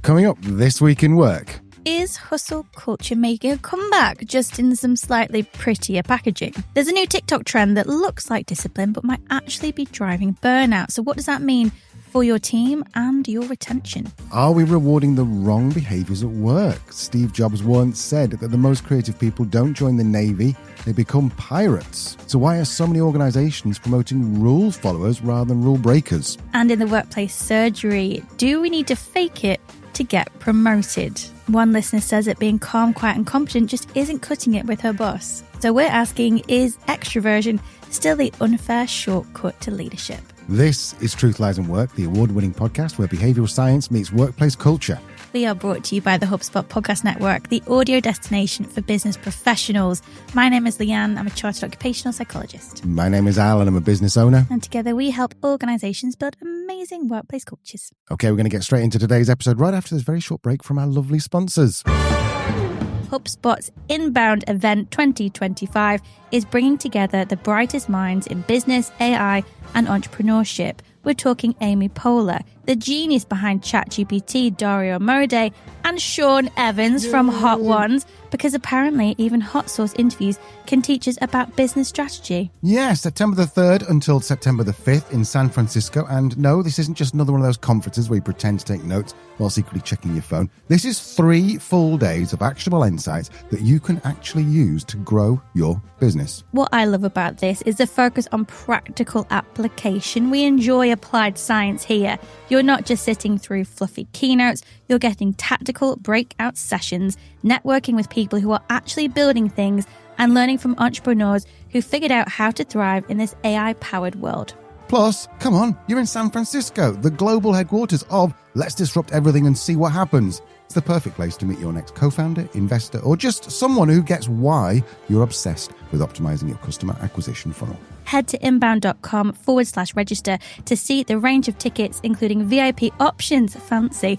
Coming up this week in work. Is hustle culture making a comeback, just in some slightly prettier packaging? There's a new TikTok trend that looks like discipline but might actually be driving burnout. So what does that mean for your team and your retention? Are we rewarding the wrong behaviours at work? Steve Jobs once said that the most creative people don't join the Navy, they become pirates. So why are so many organisations promoting rule followers rather than rule breakers? And in the workplace surgery, do we need to fake it to get promoted? One listener says that being calm, quiet and competent just isn't cutting it with her boss. So we're asking, is extroversion still the unfair shortcut to leadership? This is Truth Lies in Work, the award-winning podcast where behavioural science meets workplace culture. We are brought to you by the HubSpot Podcast Network, the audio destination for business professionals. My name is Leanne. I'm a chartered occupational psychologist. My name is Al and I'm a business owner. And together we help organisations build amazing workplace cultures. Okay, we're going to get straight into today's episode right after this very short break from our lovely sponsors. HubSpot's Inbound Event 2025 is bringing together the brightest minds in business, AI, and entrepreneurship. We're talking Amy Poehler, the genius behind ChatGPT, Dario Amodei, and Sean Evans from Hot Ones, because apparently even hot sauce interviews can teach us about business strategy. Yeah, September the 3rd until September the 5th in San Francisco. And no, this isn't just another one of those conferences where you pretend to take notes while secretly checking your phone. This is 3 full days of actionable insights that you can actually use to grow your business. What I love about this is the focus on practical application. We enjoy applied science here. You're not just sitting through fluffy keynotes, you're getting tactical breakout sessions, networking with people who are actually building things, and learning from entrepreneurs who figured out how to thrive in this AI-powered world. Plus, come on, you're in San Francisco, the global headquarters of Let's Disrupt Everything and See What Happens. It's the perfect place to meet your next co-founder, investor, or just someone who gets why you're obsessed with optimizing your customer acquisition funnel. Head to inbound.com/register to see the range of tickets, including VIP options. Fancy.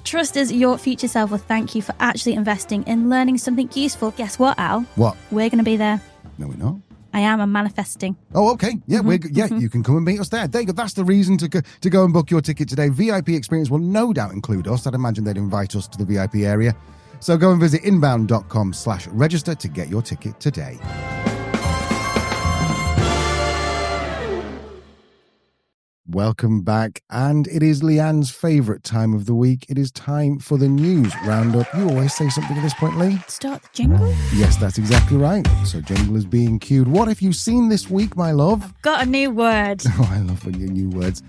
Trust us, your future self will thank you for actually investing in learning something useful. Guess what, Al? What? We're going to be there. No, we're not. I am. I'm manifesting. Oh, okay. Yeah, you can come and meet us there. There you go. That's the reason to go and book your ticket today. VIP experience will no doubt include us. I'd imagine they'd invite us to the VIP area. So go and visit inbound.com/register to get your ticket today. Welcome back, and it is Leanne's favourite time of the week. It is time for the news roundup. You always say something at this point, Lee. Start the jingle? Yes, that's exactly right. So jingle is being cued. What have you seen this week, my love? I've got a new word. Oh, I love when you new words.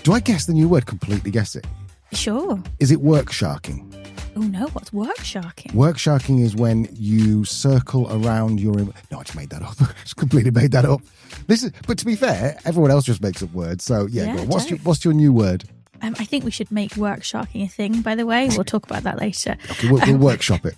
Do I guess the new word? Completely guess it. Sure. Is it work sharking? Oh no, what's work sharking? Work sharking is when you circle around your... No, I just made that up. Just completely made that up. But to be fair, everyone else just makes up words. So yeah, go on. What's your new word? I think we should make work sharking a thing, by the way. We'll talk about that later. Okay, we'll workshop it.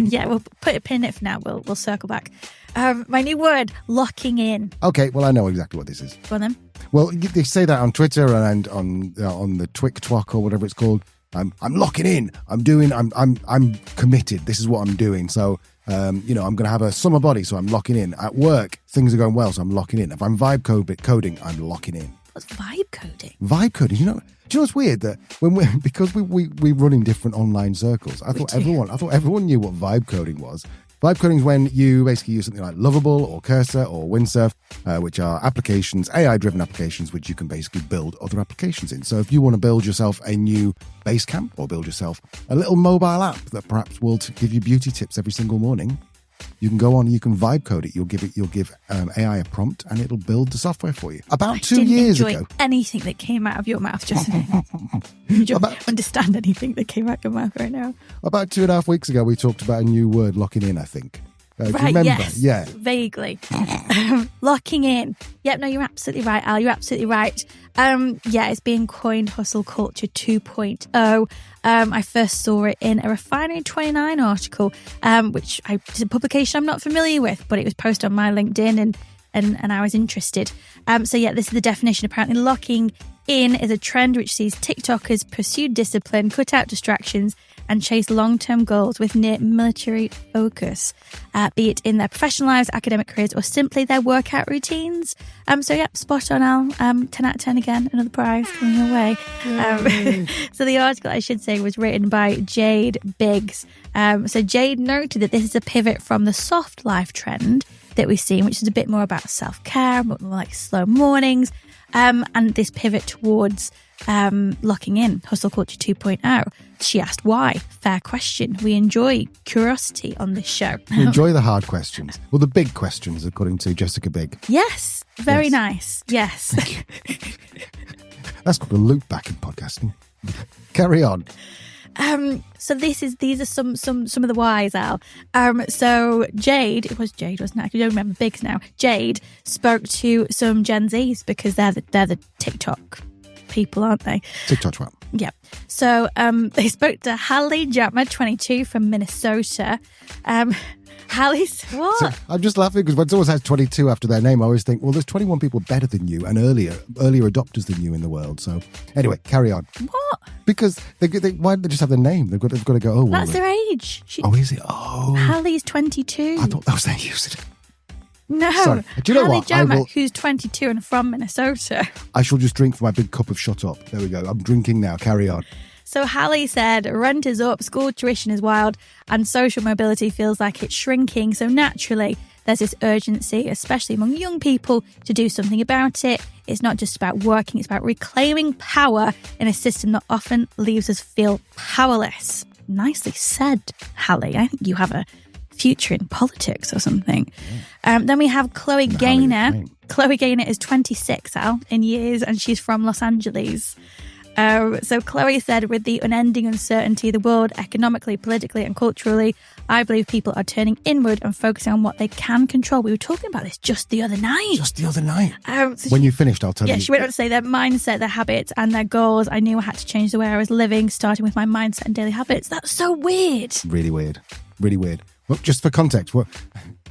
Yeah, we'll put a pin in it for now. We'll circle back. My new word, locking in. Okay, well, I know exactly what this is. Go on then. Well, they say that on Twitter and on the Twik or whatever it's called. I'm locking in. I'm committed. This is what I'm doing. So, I'm going to have a summer body, so I'm locking in. At work, things are going well, so I'm locking in. If I'm vibe coding, I'm locking in. What's vibe coding? Vibe coding. Do you know what's weird? That because we run in different online circles, I thought everyone knew what vibe coding was. Vibe coding is when you basically use something like Lovable or Cursor or Windsurf, which are applications, AI-driven applications, which you can basically build other applications in. So if you want to build yourself a new Basecamp or build yourself a little mobile app that perhaps will give you beauty tips every single morning, you can go on, you can vibe code it. You'll give AI a prompt and it'll build the software for you. About 2 years ago. Anything that came out of your mouth just now. You don't understand anything that came out of your mouth right now. About 2.5 weeks ago, we talked about a new word, locking in, I think. Right, do you remember? yes. Yeah. Vaguely. Locking in. Yep, no, you're absolutely right, Al. You're absolutely right. It's being coined hustle culture 2.0. I first saw it in a Refinery 29 article, which is a publication I'm not familiar with, but it was posted on my LinkedIn and I was interested. This is the definition. Apparently, locking in is a trend which sees TikTokers pursue discipline, cut out distractions, and chase long-term goals with near military focus, be it in their professional lives, academic careers, or simply their workout routines. So yeah, spot on, Al. 10 out of 10 again, another prize coming your way. So the article, I should say, was written by Jade Biggs. So Jade noted that this is a pivot from the soft life trend that we've seen, which is a bit more about self-care, more like slow mornings, and this pivot towards locking in, hustle culture 2.0. She asked why. Fair question. We enjoy curiosity on this show. We enjoy the hard questions. Well, the big questions, according to Jessica Bigg. Yes. Very nice. Yes. That's called a loop back in podcasting. Carry on. So these are some of the whys, Al. So Jade, it was Jade, wasn't it? I don't remember Biggs now. Jade spoke to some Gen Zs because they're the TikTok people, aren't they? TikTok twat. Yeah. So they spoke to Hallie Jatma, 22, from Minnesota. Hallie's what? So I'm just laughing because when someone has 22 after their name, I always think, well, there's 21 people better than you and earlier adopters than you in the world. So anyway, carry on. What? Because why don't they just have their name? They've got to go, oh, well. That's their age. Is it? Oh. Hallie's 22. I thought that was their username. No. Sorry. Do you know Hallie what? Jatma, who's 22 and from Minnesota. I shall just drink from my big cup of shut up. There we go. I'm drinking now. Carry on. So Hallie said, rent is up, school tuition is wild, and social mobility feels like it's shrinking. So naturally, there's this urgency, especially among young people, to do something about it. It's not just about working, it's about reclaiming power in a system that often leaves us feel powerless. Nicely said, Hallie. I think you have a future in politics or something. Yeah. Then we have Chloe Gaynor. Chloe Gaynor is 26, Al, in years, and she's from Los Angeles. So Chloe said, with the unending uncertainty of the world, economically, politically and culturally, I believe people are turning inward and focusing on what they can control. We were talking about this just the other night. When you finished, I'll tell you. Yeah, she went on to say their mindset, their habits and their goals. I knew I had to change the way I was living, starting with my mindset and daily habits. That's so weird. Really weird. Really weird. Well, just for context,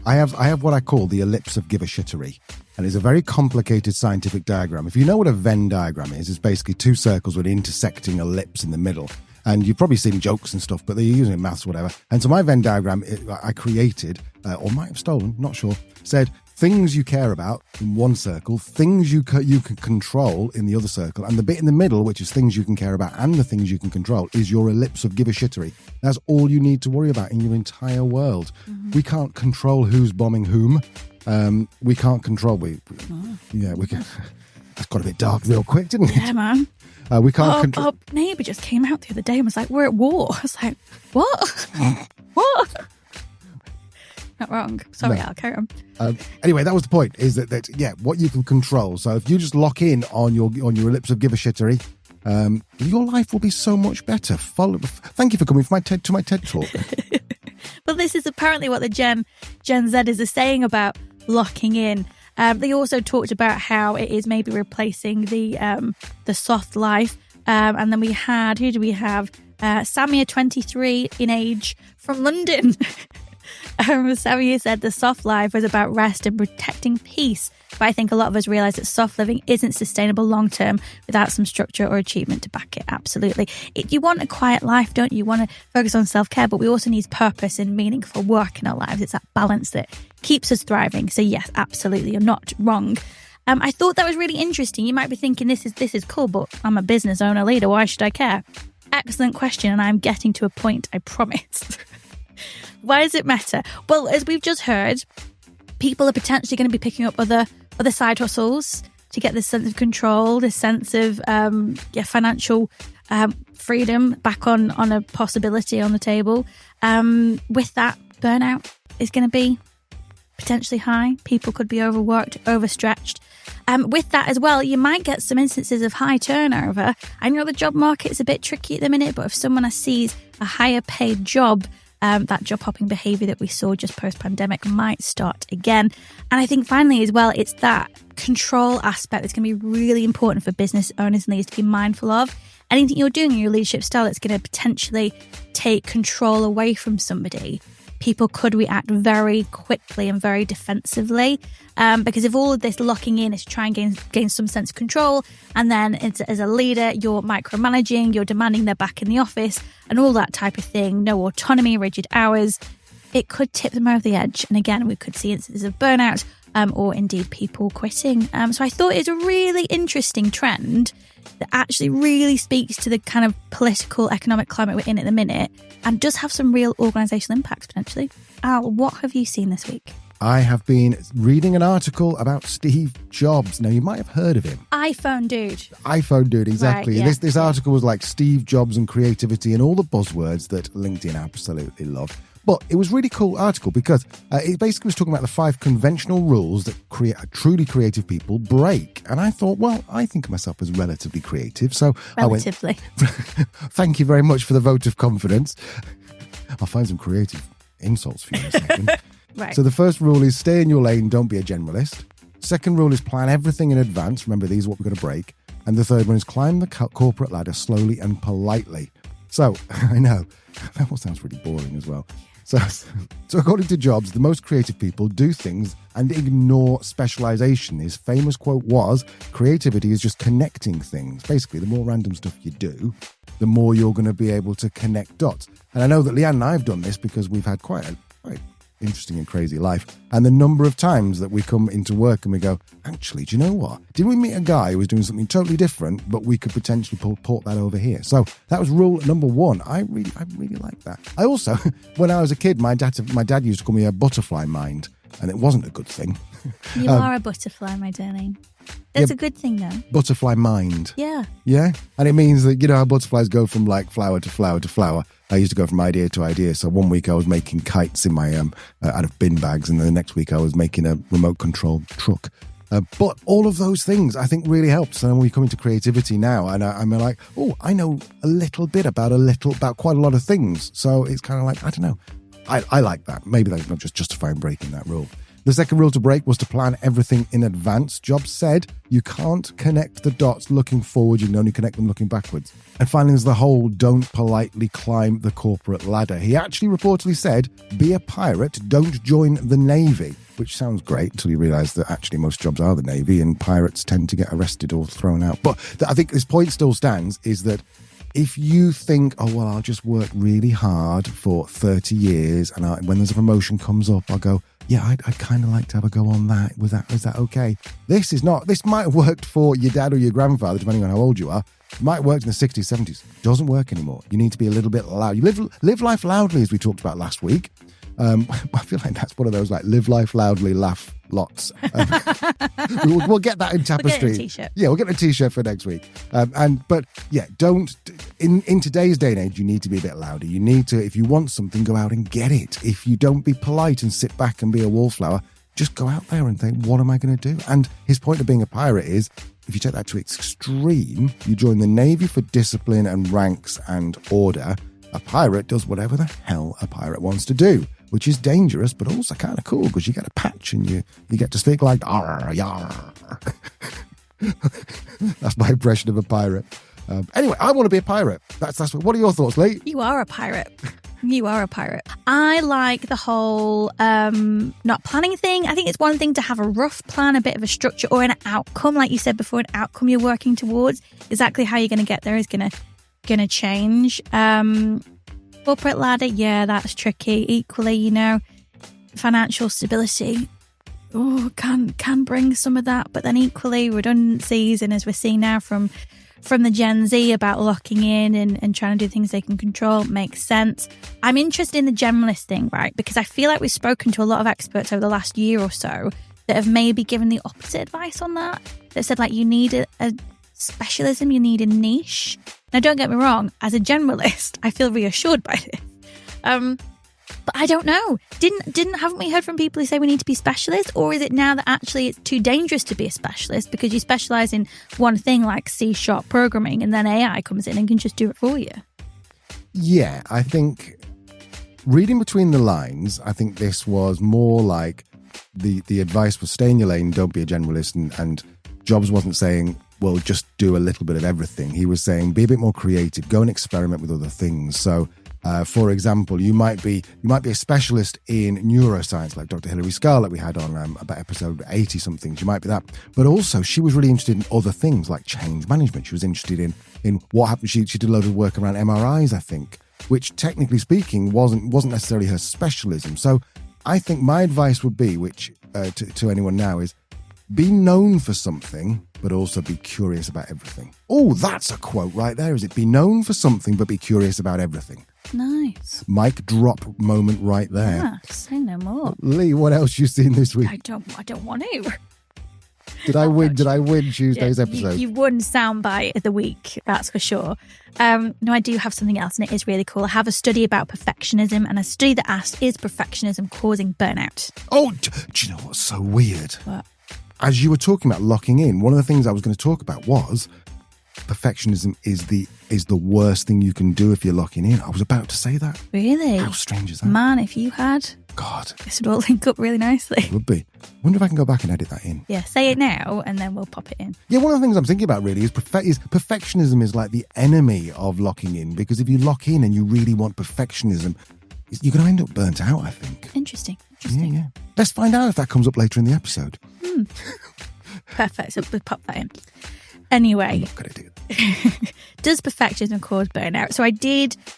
I have what I call the ellipse of give-a-shittery. And it's a very complicated scientific diagram. If you know what a Venn diagram is, it's basically two circles with an intersecting ellipse in the middle. And you've probably seen jokes and stuff, but they're using it in maths or whatever. And so my Venn diagram, I created, or might have stolen, not sure, said things you care about in one circle, things you can control in the other circle, and the bit in the middle, which is things you can care about and the things you can control, is your ellipse of give-a-shittery. That's all you need to worry about in your entire world. Mm-hmm. We can't control who's bombing whom. We can't control. We can. That's got a bit dark real quick, didn't it? Yeah, man. We can't control. Our neighbour just came out the other day and was like, "We're at war." I was like, "What? What?" Not wrong. Sorry, I'll carry on. Anyway, that was the point. Is that what you can control. So if you just lock in on your ellipse of give-a-shittery, your life will be so much better. Thank you for coming to my TED talk. Well, this is apparently what the Gen Zers are saying about locking in. They also talked about how it is maybe replacing the soft life. And then we had, who do we have? Samia, 23 in age, from London. Samia said the soft life was about rest and protecting peace. But I think a lot of us realise that soft living isn't sustainable long term without some structure or achievement to back it. Absolutely. You want a quiet life, don't you? You want to focus on self-care, but we also need purpose and meaningful work in our lives. It's that balance that keeps us thriving. So yes, absolutely, you're not wrong. I thought that was really interesting. You might be thinking this is cool, but I'm a business owner leader. Why should I care? Excellent question, and I'm getting to a point, I promise. Why does it matter? Well, as we've just heard, people are potentially going to be picking up other side hustles to get this sense of control, this sense of financial freedom back on a possibility on the table. With that, burnout is going to be potentially high. People could be overworked, overstretched. With that as well, you might get some instances of high turnover. I know the job market's a bit tricky at the minute, but if someone sees a higher paid job, that job hopping behaviour that we saw just post-pandemic might start again. And I think finally as well, it's that control aspect that's going to be really important for business owners and leaders to be mindful of. Anything you're doing in your leadership style that's going to potentially take control away from somebody people could react very quickly and very defensively because if all of this locking in is to try and gain some sense of control, and then as a leader, you're micromanaging, you're demanding they're back in the office and all that type of thing, no autonomy, rigid hours, it could tip them over the edge. And again, we could see instances of burnout or indeed people quitting. So I thought it's a really interesting trend that actually really speaks to the kind of political, economic climate we're in at the minute and does have some real organisational impacts potentially. Al, what have you seen this week? I have been reading an article about Steve Jobs. Now, you might have heard of him. iPhone dude, exactly. Right, yeah. This article was like Steve Jobs and creativity and all the buzzwords that LinkedIn absolutely love. But it was a really cool article because it basically was talking about the 5 conventional rules that truly creative people break. And I thought, well, I think of myself as relatively creative. So relatively. Thank you very much for the vote of confidence. I'll find some creative insults for you in a second. Right. So the first rule is stay in your lane, don't be a generalist. Second rule is plan everything in advance. Remember, these are what we're going to break. And the third one is climb the corporate ladder slowly and politely. So, I know, that all sounds really boring as well. So according to Jobs, the most creative people do things and ignore specialization. His famous quote was, creativity is just connecting things. Basically, the more random stuff you do, the more you're going to be able to connect dots. And I know that Leanne and I have done this because we've had quite interesting and crazy life. And the number of times that we come into work and we go, actually, do you know what? Didn't we meet a guy who was doing something totally different, but we could potentially port that over here? So that was rule number 1. I really like that. I also, when I was a kid, my dad used to call me a butterfly mind, and it wasn't a good thing. You are a butterfly, my darling. That's a good thing, though. Butterfly mind. Yeah. Yeah? And it means that, you know how butterflies go from like flower to flower to flower. I used to go from idea to idea. So one week I was making kites in my out of bin bags, and then the next week I was making a remote control truck. But all of those things I think really helps. And when we come into creativity now, and I'm like, oh, I know a little bit about quite a lot of things. So it's kind of like, I don't know. I like that. Maybe that's not just justifying breaking that rule. The second rule to break was to plan everything in advance. Jobs said you can't connect the dots looking forward, you can only connect them looking backwards. And finally, there's the whole don't politely climb the corporate ladder. He actually reportedly said, be a pirate, don't join the Navy, which sounds great until you realise that actually most jobs are the Navy and pirates tend to get arrested or thrown out. But I think this point still stands, is that if you think, oh, well, I'll just work really hard for 30 years and when there's a promotion comes up, I'll go, yeah, I'd kind of like to have a go on that. Is that okay? This might have worked for your dad or your grandfather, depending on how old you are. It might have worked in the 60s, 70s. It doesn't work anymore. You need to be a little bit loud. You live life loudly, as we talked about last week. I feel like that's one of those, like, live life loudly, laugh lots. We'll get that in tapestry. We'll get a t-shirt. Yeah, we'll get a t-shirt for next week. But don't, in today's day and age, you need to be a bit louder. You need to, if you want something, go out and get it. If you don't, be polite and sit back and be a wallflower. Just go out there and think, what am I going to do? And his point of being a pirate is, if you take that to its extreme, you join the Navy for discipline and ranks and order. A pirate does whatever the hell a pirate wants to do, which is dangerous, but also kind of cool because you get a patch and you get to speak like, arr, yar. That's my impression of a pirate. Anyway, I want to be a pirate. That's what are your thoughts, Lee? You are a pirate. You are a pirate. I like the whole not planning thing. I think it's one thing to have a rough plan, a bit of a structure, or an outcome. Like you said before, an outcome you're working towards. Exactly how you're going to get there is going to change. Corporate ladder, yeah, that's tricky. Equally, financial stability, can bring some of that. But then equally, redundancies, and as we're seeing now from the Gen Z about locking in and trying to do things they can control, makes sense. I'm interested in the generalist thing, right? Because I feel like we've spoken to a lot of experts over the last year or so that have maybe given the opposite advice on that. That said, like, you need a specialism, you need a niche. Now, don't get me wrong, as a generalist, I feel reassured by this. But I don't know. Haven't we heard from people who say we need to be specialists? Or is it now that actually it's too dangerous to be a specialist because you specialize in one thing like C# programming and then AI comes in and can just do it for you? Yeah, I think reading between the lines, I think this was more like the advice was stay in your lane, don't be a generalist. And Jobs wasn't saying, well, just do a little bit of everything. He was saying, be a bit more creative, go and experiment with other things. So For example, you might be a specialist in neuroscience, like Dr. Hilary Scarlett we had on about episode 80 something. She might be that. But also, she was really interested in other things like change management. She was interested in what happened. She did a load of work around MRIs, I think, which technically speaking wasn't necessarily her specialism. So I think my advice would be, which to anyone now, is be known for something, but also be curious about everything. Oh, that's a quote right there, is it? Be known for something, but be curious about everything. Nice. Mic drop moment right there. Yeah, say no more. Lee, what else you seen this week? I don't want to. Did I win Tuesday's episode? You've won soundbite of the week, that's for sure. No, I do have something else, and it is really cool. I have a study about perfectionism, and a study that asked, is perfectionism causing burnout? Oh, do you know what's so weird? What? As you were talking about locking in, one of the things I was going to talk about was perfectionism is the worst thing you can do if you're locking in. I was about to say that. Really? How strange is that? Man, if you had... God. This would all link up really nicely. It would be. Wonder if I can go back and edit that in. Yeah, say it now and then we'll pop it in. Yeah, one of the things I'm thinking about really is perfectionism is like the enemy of locking in, because if you lock in and you really want perfectionism, you're going to end up burnt out, I think. Interesting. Yeah. Let's find out if that comes up later in the episode. Perfect. So we'll pop that in. Anyway. I'm not going to do it. Does perfectionism cause burnout? So I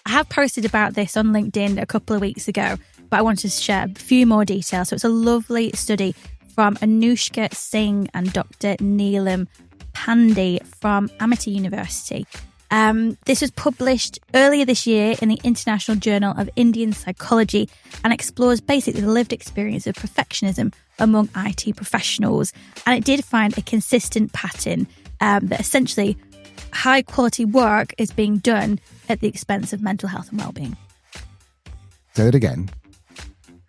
have posted about this on LinkedIn a couple of weeks ago, but I wanted to share a few more details. So it's a lovely study from Anushka Singh and Dr. Neelam Pandey from Amity University. This was published earlier this year in the International Journal of Indian Psychology and explores basically the lived experience of perfectionism among IT professionals. And it did find a consistent pattern that essentially high quality work is being done at the expense of mental health and well-being. Say it again.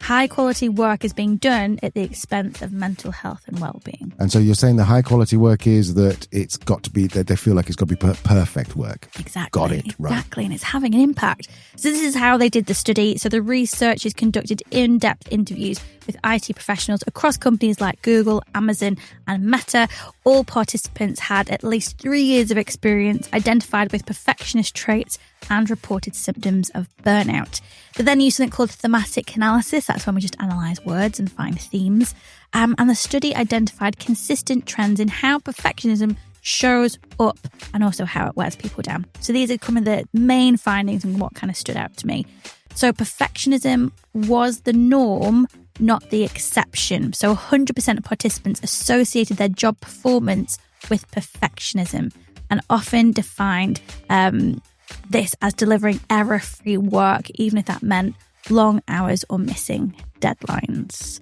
High quality work is being done at the expense of mental health and well-being. And so you're saying the high quality work is that it's got to be, that they feel like it's got to be perfect work. Exactly. Got it. Right. Exactly. And it's having an impact. So this is how they did the study. So the researchers conducted in-depth interviews with IT professionals across companies like Google, Amazon and Meta. All participants had at least 3 years of experience identified with perfectionist traits and reported symptoms of burnout. They then used something called thematic analysis. That's when we just analyse words and find themes. And the study identified consistent trends in how perfectionism shows up and also how it wears people down. So these are some of the main findings and what kind of stood out to me. So perfectionism was the norm, not the exception. So 100% of participants associated their job performance with perfectionism and often defined this as delivering error-free work, even if that meant long hours or missing deadlines.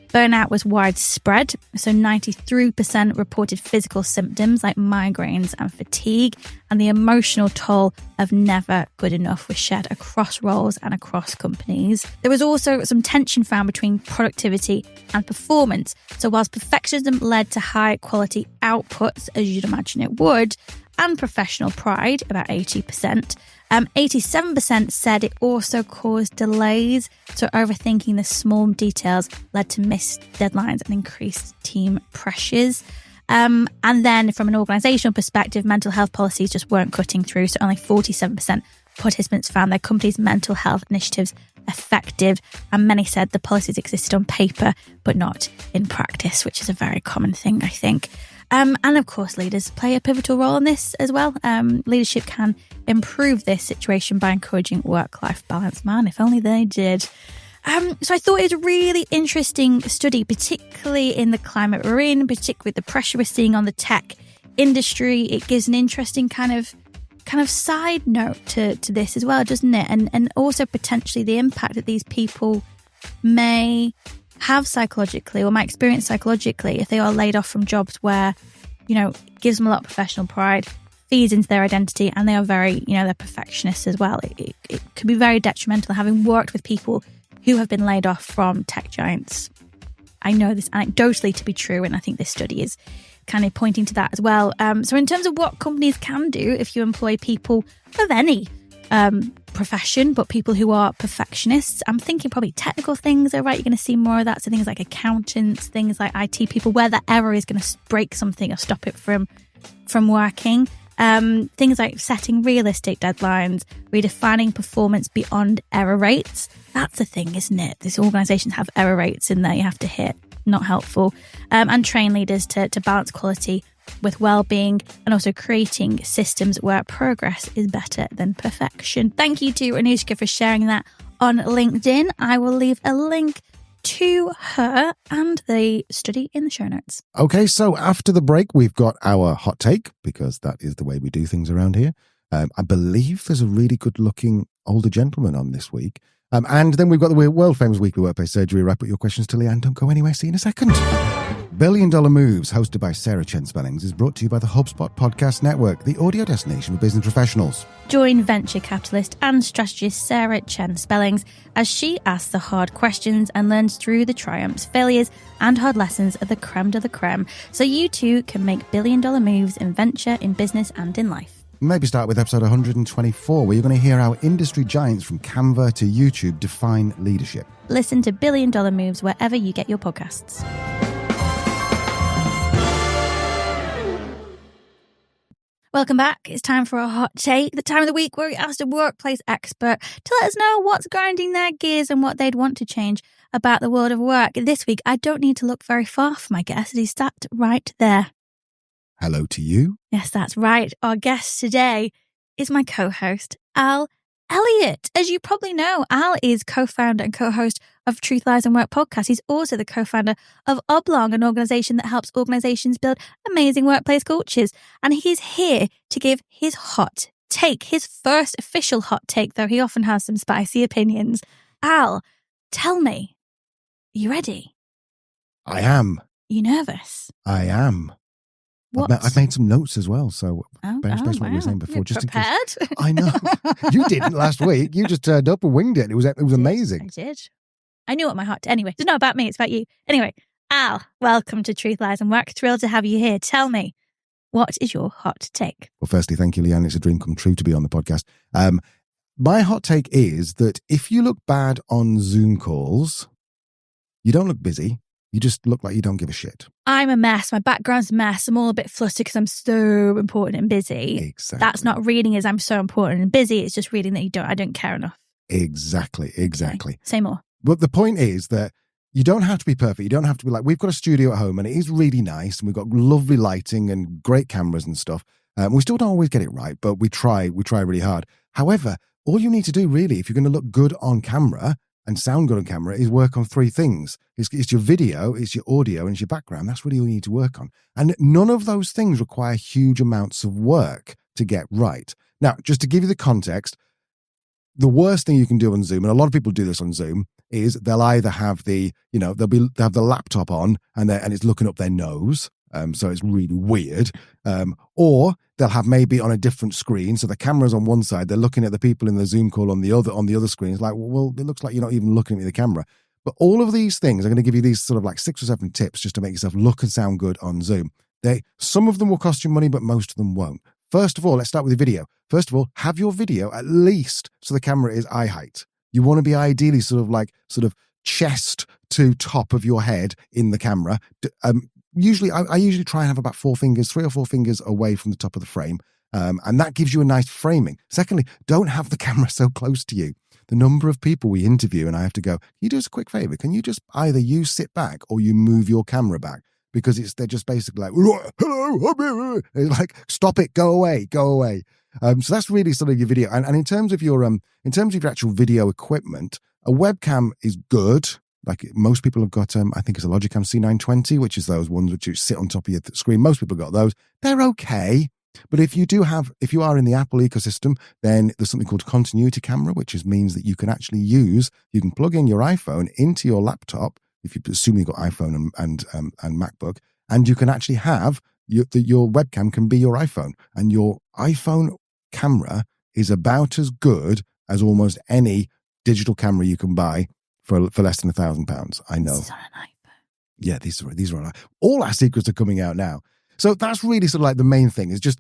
Burnout was widespread, so 93% reported physical symptoms like migraines and fatigue, and the emotional toll of never good enough was shared across roles and across companies. There was also some tension found between productivity and performance. So whilst perfectionism led to high quality outputs, as you'd imagine it would, and professional pride, about 80%, 87% said it also caused delays, so overthinking the small details led to missed deadlines and increased team pressures. And then from an organisational perspective, mental health policies just weren't cutting through, so only 47% of participants found their company's mental health initiatives effective, and many said the policies existed on paper but not in practice, which is a very common thing, I think. And of course, leaders play a pivotal role in this as well. Leadership can improve this situation by encouraging work-life balance. Man, if only they did. So I thought it was a really interesting study, particularly in the climate we're in, particularly with the pressure we're seeing on the tech industry. It gives an interesting kind of side note to this as well, doesn't it? And also potentially the impact that these people may have psychologically or might experience psychologically if they are laid off from jobs where, you know, it gives them a lot of professional pride, feeds into their identity, and they are very, you know, they're perfectionists as well. It could be very detrimental. Having worked with people who have been laid off from tech giants, I know this anecdotally to be true, and I think this study is kind of pointing to that as well. So in terms of what companies can do if you employ people of any profession, but people who are perfectionists, I'm thinking probably technical things are right. You're going to see more of that. So things like accountants, things like IT people, where that error is going to break something or stop it from working. Things like setting realistic deadlines, redefining performance beyond error rates. That's the thing, isn't it? These organisations have error rates in there you have to hit. Not helpful. And train leaders to balance quality with well-being, and also creating systems where progress is better than perfection. Thank you to Anushka for sharing that on LinkedIn. I will leave a link to her and the study in the show notes. Okay, so after the break, we've got our hot take, because that is the way we do things around here. I believe there's a really good-looking older gentleman on this week. And then we've got the world-famous weekly workplace surgery wrap up your questions to Leanne. Don't go anywhere. See you in a second. $1 Billion Moves, hosted by Sarah Chen Spellings, is brought to you by the HubSpot Podcast Network, the audio destination for business professionals. Join venture capitalist and strategist Sarah Chen Spellings as she asks the hard questions and learns through the triumphs, failures, and hard lessons of the creme de la creme, so you too can make $1 billion moves in venture, in business, and in life. Maybe start with episode 124, where you're going to hear how industry giants from Canva to YouTube define leadership. Listen to $1 Billion Moves wherever you get your podcasts. Welcome back. It's time for a hot take, the time of the week where we asked a workplace expert to let us know what's grinding their gears and what they'd want to change about the world of work. This week, I don't need to look very far for my guest. He's sat right there. Hello to you. Yes, that's right. Our guest today is my co-host, Elliott. As you probably know, Al is co-founder and co-host of Truth, Lies and Work podcast. He's also the co-founder of Oblong, an organisation that helps organisations build amazing workplace cultures. And he's here to give his hot take, his first official hot take, though he often has some spicy opinions. Al, tell me, are you ready? I am. Are you nervous? I am. I've made some notes as well, so based on what you were saying before. You're just prepared? In case, I know. You didn't last week. You just turned up and winged it. It was amazing. I did. I knew what my hot... Anyway, it's not about me, it's about you. Anyway, Al, welcome to Truth, Lies and Work. Thrilled to have you here. Tell me, what is your hot take? Well, firstly, thank you, Leanne. It's a dream come true to be on the podcast. My hot take is that if you look bad on Zoom calls, you don't look busy. You just look like you don't give a shit. I'm a mess. My background's a mess. I'm all a bit flustered because I'm so important and busy. Exactly. That's not reading as I'm so important and busy. It's just reading that I don't care enough. Exactly. Okay. Say more. But the point is that you don't have to be perfect. You don't have to be like, we've got a studio at home and it is really nice and we've got lovely lighting and great cameras and stuff. We still don't always get it right, but we try really hard. However, all you need to do really, if you're going to look good on camera and sound good on camera, is work on three things. It's your video, it's your audio, and it's your background. That's really all you need to work on. And none of those things require huge amounts of work to get right. Now, just to give you the context, the worst thing you can do on Zoom, and a lot of people do this on Zoom, is they'll either have they'll have the laptop on and it's looking up their nose. So it's really weird. Or they'll have maybe on a different screen. So the camera's on one side, they're looking at the people in the Zoom call on the other screen. It's like, well, it looks like you're not even looking at the camera. But all of these things, I'm going to give you these sort of like 6 or 7 tips just to make yourself look and sound good on Zoom. Some of them will cost you money, but most of them won't. First of all, let's start with the video. First of all, have your video at least so the camera is eye height. You want to be ideally sort of chest to top of your head in the camera. Usually, I usually try and have about 3 or 4 fingers away from the top of the frame. And that gives you a nice framing. Secondly, don't have the camera so close to you. The number of people we interview and I have to go, can you do us a quick favor? Can you just either you sit back or you move your camera back? Because they're just basically like, hello, it's like, stop it, go away. So that's really sort of your video. And in terms of your actual video equipment, a webcam is good. Like most people have got, I think it's a Logicam C920, which is those ones which you sit on top of your screen. Most people got those. They're okay. But if you are in the Apple ecosystem, then there's something called continuity camera, which means that you can actually you can plug in your iPhone into your laptop, if you assume you've got iPhone and MacBook, and you can actually have your webcam can be your iPhone, and your iPhone camera is about as good as almost any digital camera you can buy for less than £1,000. I know. This is on an iPhone. Yeah, these are on. All our secrets are coming out now. So that's really sort of like the main thing is just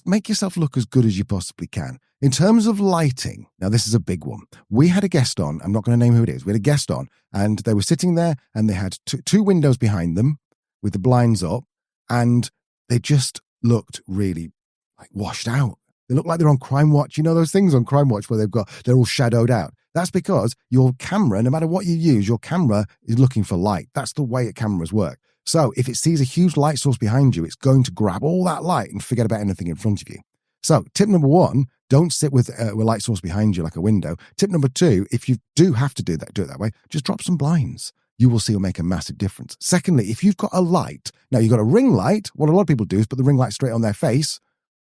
make yourself look as good as you possibly can. In terms of lighting, now this is a big one. We had a guest on, I'm not going to name who it is. We had a guest on and they were sitting there and they had two windows behind them with the blinds up and they just looked really like washed out. They look like they're on Crime Watch. You know those things on Crime Watch where they're all shadowed out? That's because your camera, no matter what you use, your camera is looking for light. That's the way cameras work. So if it sees a huge light source behind you, it's going to grab all that light and forget about anything in front of you. So tip number 1, don't sit with a light source behind you like a window. Tip number 2, if you do have to do it that way, just drop some blinds. You will see it'll make a massive difference. Secondly, if you've got a light, now you've got a ring light, what a lot of people do is put the ring light straight on their face.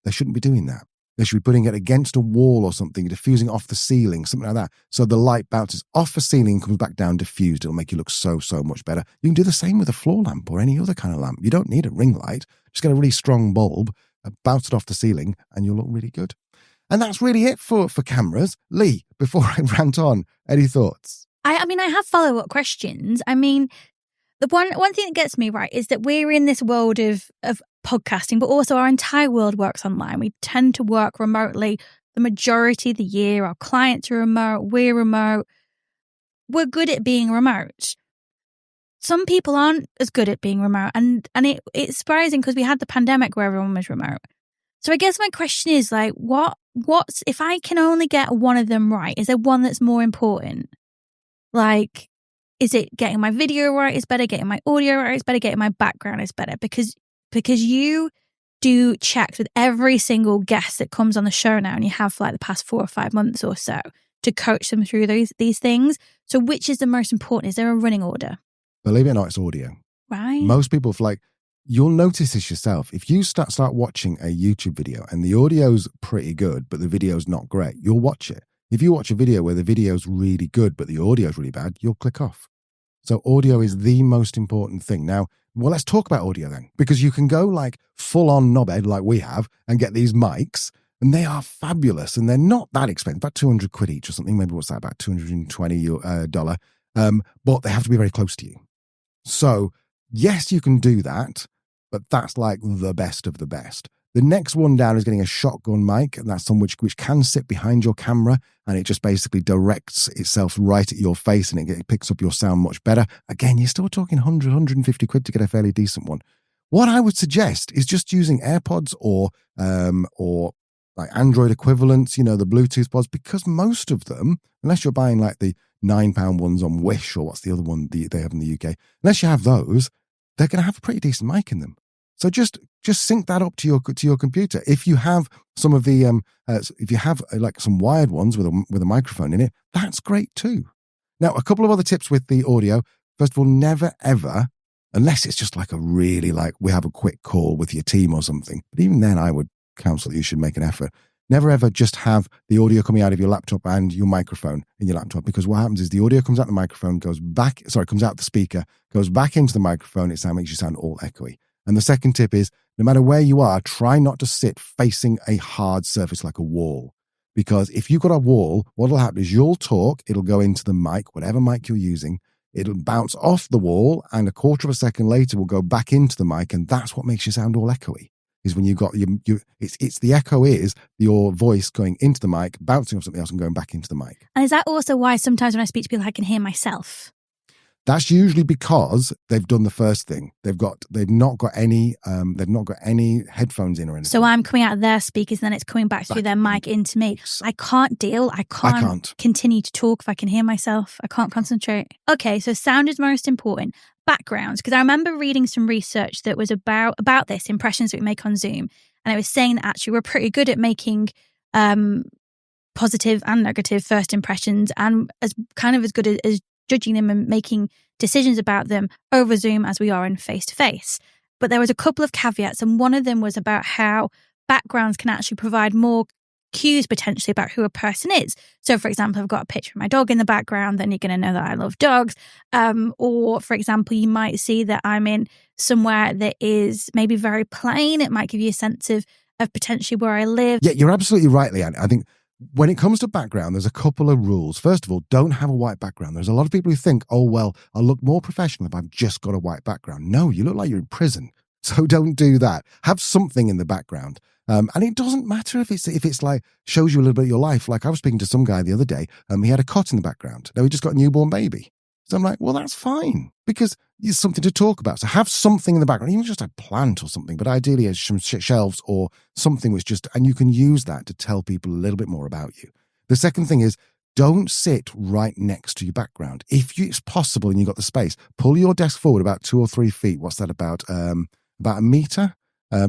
They shouldn't be doing that. They should be putting it against a wall or something, diffusing off the ceiling, something like that. So the light bounces off the ceiling, comes back down diffused. It'll make you look so much better. You can do the same with a floor lamp or any other kind of lamp. You don't need a ring light. Just get a really strong bulb, bounce it off the ceiling, and you'll look really good. And that's really it for cameras. Lee, before I rant on, any thoughts? I mean, I have follow-up questions. I mean, the one thing that gets me right is that we're in this world of podcasting, but also our entire world works online. We tend to work remotely the majority of the year. Our clients are remote. We're remote. We're good at being remote. Some people aren't as good at being remote. And it's surprising because we had the pandemic where everyone was remote. So I guess my question is like, what's if I can only get one of them right, is there one that's more important? Like, is it getting my video right is better, getting my audio right is better, getting my background is better? Because you do checks with every single guest that comes on the show now, and you have for like the past 4 or 5 months or so to coach them through these things. So which is the most important? Is there a running order? Believe it or not, it's audio. Right. Most people, you'll notice this yourself. If you start watching a YouTube video and the audio's pretty good, but the video's not great, you'll watch it. If you watch a video where the video's really good, but the audio's really bad, you'll click off. So audio is the most important thing. Now, well, let's talk about audio then, because you can go like full on knobhead like we have and get these mics, and they are fabulous and they're not that expensive, about 200 quid each or something. Maybe what's that, about $220. But they have to be very close to you. So yes, you can do that, but that's like the best of the best. The next one down is getting a shotgun mic, and that's one which can sit behind your camera, and it just basically directs itself right at your face, and it picks up your sound much better. Again, you're still talking 100, 150 quid to get a fairly decent one. What I would suggest is just using AirPods or like Android equivalents, the Bluetooth pods, because most of them, unless you're buying like the £9 ones on Wish, or what's the other one they have in the UK, unless you have those, they're going to have a pretty decent mic in them. So just sync that up to your computer. If you have some of the if you have like some wired ones with a microphone in it, that's great too. Now, a couple of other tips with the audio. First of all, never ever, unless it's just like a really we have a quick call with your team or something. But even then, I would counsel that you should make an effort. Never ever just have the audio coming out of your laptop and your microphone in your laptop, because what happens is the audio comes out the microphone, comes out the speaker, goes back into the microphone. It makes you sound all echoey. And the second tip is, no matter where you are, try not to sit facing a hard surface like a wall. Because if you've got a wall, what'll happen is you'll talk, it'll go into the mic, whatever mic you're using, it'll bounce off the wall, and a quarter of a second later will go back into the mic, and that's what makes you sound all echoey. Is when you've got it's the echo is your voice going into the mic, bouncing off something else, and going back into the mic. And is that also why sometimes when I speak to people, I can hear myself? That's usually because they've done the first thing. They've not got any headphones in or anything. So I'm coming out of their speakers, and then it's coming back through their mic into me. I can't continue to talk if I can hear myself. I can't concentrate. Okay, so sound is most important. Backgrounds, because I remember reading some research that was about this, impressions that we make on Zoom, and it was saying that actually we're pretty good at making positive and negative first impressions, and as good as judging them and making decisions about them over Zoom as we are in face-to-face. But there was a couple of caveats, and one of them was about how backgrounds can actually provide more cues potentially about who a person is. So, for example, I've got a picture of my dog in the background, then you're going to know that I love dogs. Or, for example, you might see that I'm in somewhere that is maybe very plain. It might give you a sense of potentially where I live. Yeah, you're absolutely right, Leanne. I think when it comes to background, there's a couple of rules. First of all, don't have a white background. There's a lot of people who think, oh, well, I'll look more professional if I've just got a white background. No, you look like you're in prison. So don't do that. Have something in the background. And it doesn't matter if it's like shows you a little bit of your life. Like I was speaking to some guy the other day, he had a cot in the background. Now he just got a newborn baby. So I'm like, well, that's fine, because it's something to talk about. So have something in the background, even just a plant or something, but ideally as some shelves or something which just, and you can use that to tell people a little bit more about you. The second thing is, don't sit right next to your background. If it's possible and you've got the space, pull your desk forward about 2 or 3 feet. What's that, about a meter?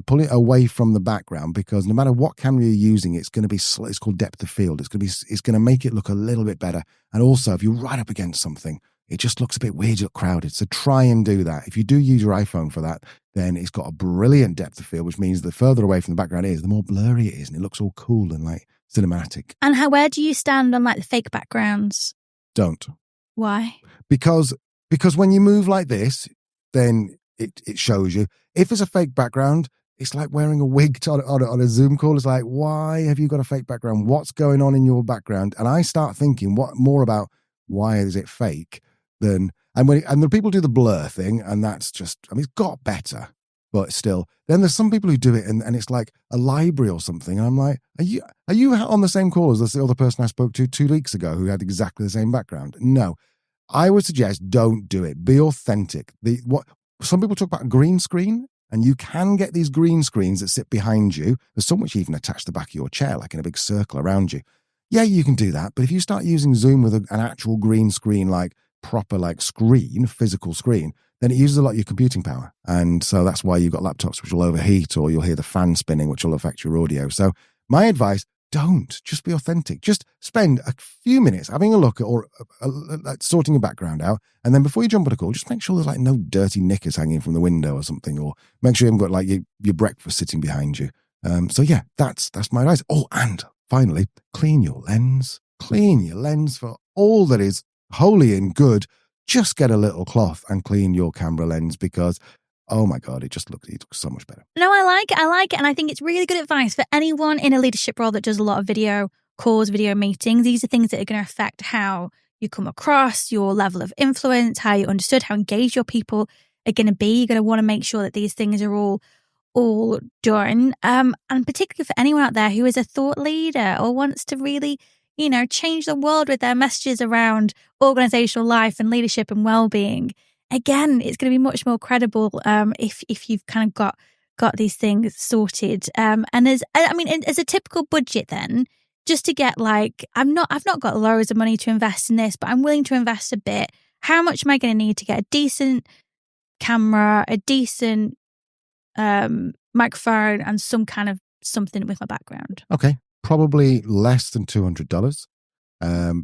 Pull it away from the background, because no matter what camera you're using, it's going to be, it's called depth of field. It's going to make it look a little bit better. And also, if you're right up against something, it just looks a bit weird, you look crowded. So try and do that. If you do use your iPhone for that, then it's got a brilliant depth of field, which means the further away from the background it is, the more blurry it is, and it looks all cool and like cinematic. And where do you stand on like the fake backgrounds? Don't. Why? Because when you move like this, then it shows you. If it's a fake background, it's like wearing a wig on a Zoom call. It's like, why have you got a fake background? What's going on in your background? And I start thinking more about why is it fake than, and the people do the blur thing, and that's just, I mean, it's got better, but still. Then there's some people who do it, and it's like a library or something. And I'm like, are you on the same call as the other person I spoke to 2 weeks ago who had exactly the same background? No. I would suggest don't do it. Be authentic. Some people talk about a green screen, and you can get these green screens that sit behind you. There's some which even attach the back of your chair, like in a big circle around you. Yeah, you can do that. But if you start using Zoom with an actual green screen, like proper like screen, physical screen, then it uses a lot of your computing power. And so that's why you've got laptops which will overheat, or you'll hear the fan spinning, which will affect your audio. So my advice, don't. Just be authentic. Just spend a few minutes having a look at, or sorting your background out. And then before you jump on a call, just make sure there's like no dirty knickers hanging from the window or something, or make sure you haven't got like your breakfast sitting behind you. So yeah, that's my advice. Oh, and finally, clean your lens. Clean your lens for all that is holy and good. Just get a little cloth and clean your camera lens, because oh my God, it looks so much better. No, I like it. And I think it's really good advice for anyone in a leadership role that does a lot of video calls, video meetings. These are things that are going to affect how you come across, your level of influence, how you're understood, how engaged your people are going to be. You're going to want to make sure that these things are all done. And particularly for anyone out there who is a thought leader or wants to really, change the world with their messages around organizational life and leadership and well-being. Again, it's going to be much more credible if you've kind of got these things sorted. And as a typical budget, then just to get like, I've not got loads of money to invest in this, but I'm willing to invest a bit. How much am I going to need to get a decent camera, a decent microphone, and some kind of something with my background? Okay, probably less than $200.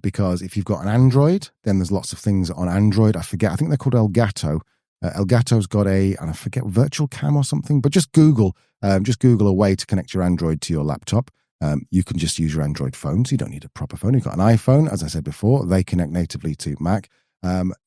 Because if you've got an Android, then there's lots of things on Android. I think they're called Elgato. Elgato's got and I forget, virtual cam or something, but just Google a way to connect your Android to your laptop. You can just use your Android phone, so you don't need a proper phone. You've got an iPhone, as I said before, they connect natively to Mac.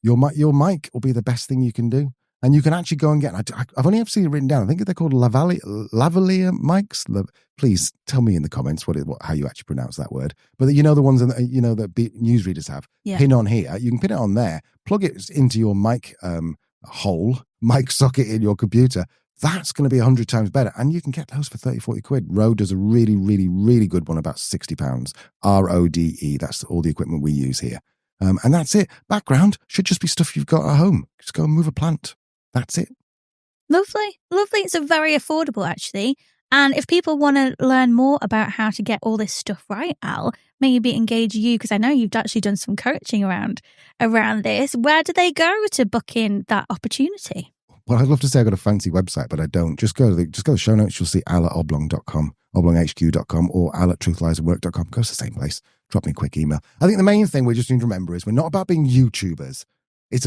Your mic will be the best thing you can do. And you can actually go and get, I've only ever seen it written down. I think they're called lavalier mics. Please tell me in the comments how you actually pronounce that word. But the ones that newsreaders have. Yeah. Pin on here. You can pin it on there, plug it into your mic mic socket in your computer. That's going to be 100 times better. And you can get those for 30, 40 quid. Rode does a really, really, really good one, about £60. RODE. That's all the equipment we use here. And that's it. Background should just be stuff you've got at home. Just go and move a plant. That's it. Lovely. It's very affordable, actually. And if people want to learn more about how to get all this stuff right, Al, maybe engage you, because I know you've actually done some coaching around this. Where do they go to book in that opportunity? Well, I'd love to say I've got a fancy website, but I don't. Just go to the show notes. You'll see al@oblong.com, oblonghq.com, or al@truthliesandwork.com. Go to the same place. Drop me a quick email. I think the main thing we just need to remember is we're not about being YouTubers. It's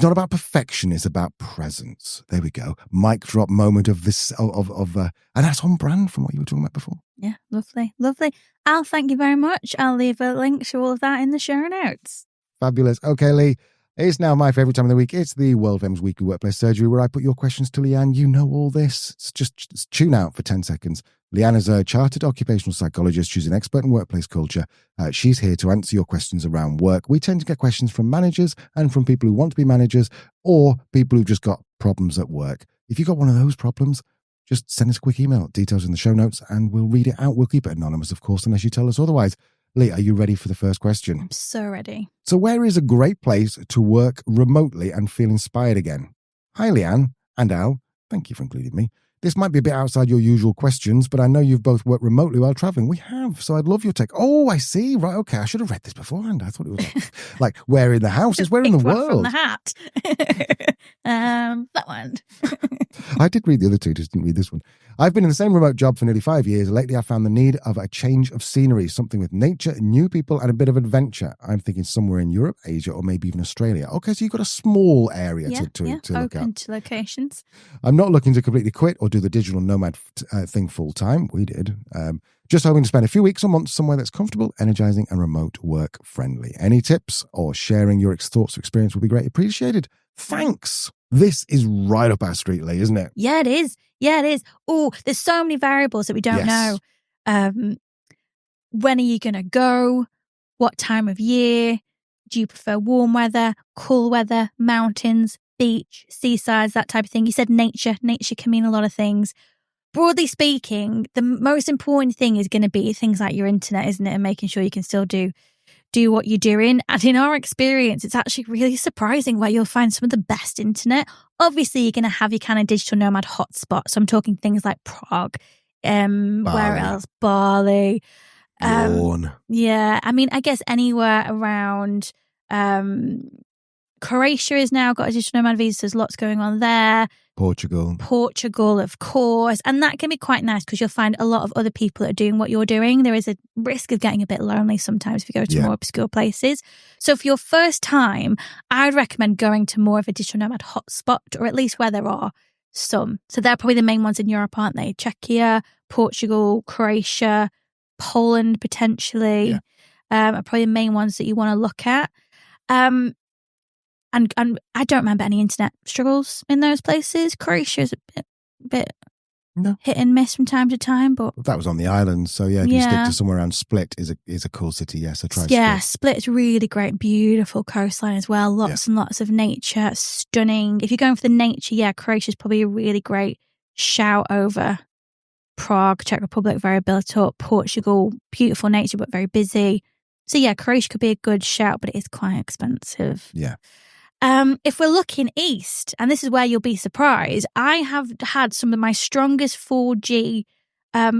not about perfection. It's about presence. There we go. Mic drop moment of this, and that's on brand from what you were talking about before. Yeah, lovely. Al, thank you very much. I'll leave a link to all of that in the show notes. Fabulous. Okay, Lee. It's now my favourite time of the week. It's the World Famous Weekly Workplace Surgery, where I put your questions to Leanne. You know all this. Just tune out for 10 seconds. Leanne is a chartered occupational psychologist. She's an expert in workplace culture. She's here to answer your questions around work. We tend to get questions from managers and from people who want to be managers, or people who've just got problems at work. If you've got one of those problems, just send us a quick email. Details in the show notes, and we'll read it out. We'll keep it anonymous, of course, unless you tell us otherwise. Lee, are you ready for the first question? I'm so ready. So where is a great place to work remotely and feel inspired again? Hi, Leanne and Al. Thank you for including me. This might be a bit outside your usual questions, but I know you've both worked remotely while traveling. We have, so I'd love your take. Oh, I see. Right, okay. I should have read this beforehand. I thought it was like where in the house is where in the world? From the hat. That one. I did read the other two, just didn't read this one. I've been in the same remote job for nearly 5 years. Lately, I found the need of a change of scenery, something with nature, new people, and a bit of adventure. I'm thinking somewhere in Europe, Asia, or maybe even Australia. Okay, so you've got a small area to look at. Open to locations. I'm not looking to completely quit or do the digital nomad thing full time. We did. Just hoping to spend a few weeks or months somewhere that's comfortable, energizing, and remote work friendly. Any tips or sharing your thoughts or experience would be greatly appreciated. Thanks. This is right up our street, Lee, isn't it? Yeah, it is. Yeah, it is. Oh, there's so many variables that we don't know. When are you going to go? What time of year? Do you prefer warm weather, cool weather, mountains, beach, seasides, that type of thing? You said nature. Nature can mean a lot of things. Broadly speaking, the most important thing is going to be things like your internet, isn't it? And making sure you can still do what you're doing. And in our experience, it's actually really surprising where you'll find some of the best internet. Obviously, you're going to have your kind of digital nomad hotspot. So I'm talking things like Prague, where else? Bali. Yawn. Yeah. I mean, I guess anywhere around Croatia has now got a digital nomad visa. There's lots going on there. Portugal, of course. And that can be quite nice because you'll find a lot of other people that are doing what you're doing. There is a risk of getting a bit lonely sometimes if you go to more obscure places. So for your first time, I'd recommend going to more of a digital nomad hotspot, or at least where there are some. So they're probably the main ones in Europe, aren't they? Czechia, Portugal, Croatia, Poland potentially are probably the main ones that you want to look at. And I don't remember any internet struggles in those places. Croatia is a bit hit and miss from time to time, but that was on the island. So if you stick to somewhere around Split, is a cool city. Yes, I tried. Yeah, Split's really great, beautiful coastline as well. Lots and lots of nature, stunning. If you're going for the nature, Croatia's probably a really great shout over. Prague, Czech Republic, very built up. Portugal, beautiful nature but very busy. So Croatia could be a good shout, but it is quite expensive. Yeah. If we're looking east, and this is where you'll be surprised, I have had some of my strongest 4G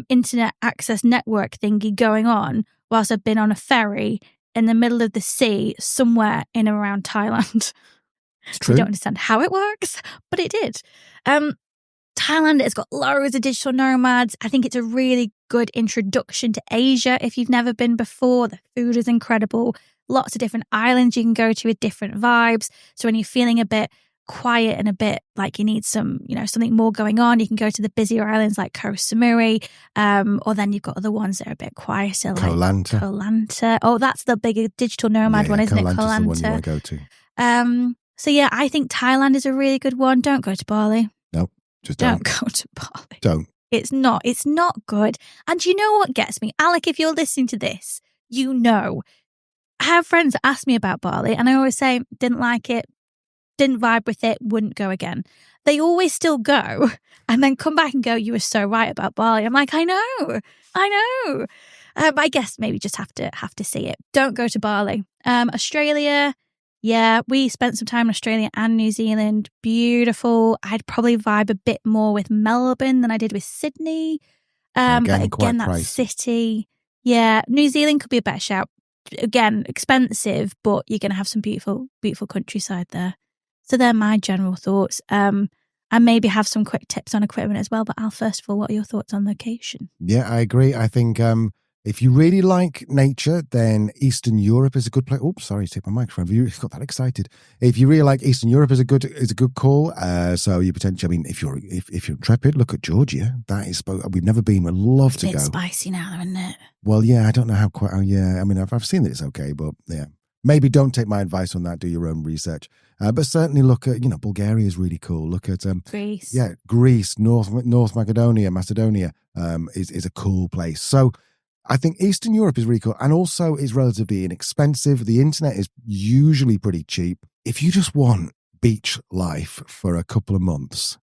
internet access network thingy going on whilst I've been on a ferry in the middle of the sea somewhere in and around Thailand. It's true. I don't understand how it works, but it did. Thailand has got loads of digital nomads. I think it's a really good introduction to Asia if you've never been before. The food is incredible. Lots of different islands you can go to with different vibes. So when you're feeling a bit quiet and a bit like you need some, something more going on, you can go to the busier islands like Koh Samui, or then you've got other ones that are a bit quieter, like Koh Lanta. Oh, that's the bigger digital nomad one, isn't it? Koh Lanta. The one you want to go to. So I think Thailand is a really good one. Don't go to Bali. Nope, just don't go to Bali. Don't. It's not good. And you know what gets me? Alec, if you're listening to this, I have friends that ask me about Bali and I always say, didn't like it, didn't vibe with it, wouldn't go again. They always still go and then come back and go, you were so right about Bali. I'm like, I know. But I guess maybe just have to see it. Don't go to Bali. Australia, we spent some time in Australia and New Zealand. Beautiful. I'd probably vibe a bit more with Melbourne than I did with Sydney. But again, that pricey city. Yeah, New Zealand could be a better shout. Again, expensive, but you're going to have some beautiful, beautiful countryside there. So they're my general thoughts. I maybe have some quick tips on equipment as well, but Al, first of all, what are your thoughts on location? Yeah, I agree. I think if you really like nature, then Eastern Europe is a good place. Oops, sorry, take my microphone. You got that excited. If you really like Eastern Europe, is a good call. So you potentially, if you're intrepid, look at Georgia. That is, we've never been. We'd love to go. It's spicy now, isn't it? Well, yeah, I don't know how quite. I mean, I've seen that it's okay, but yeah, maybe don't take my advice on that. Do your own research. But certainly look at, Bulgaria is really cool. Look at Greece. Yeah, Greece, North Macedonia is a cool place. So I think Eastern Europe is really cool and also is relatively inexpensive. The internet is usually pretty cheap. If you just want beach life for a couple of months,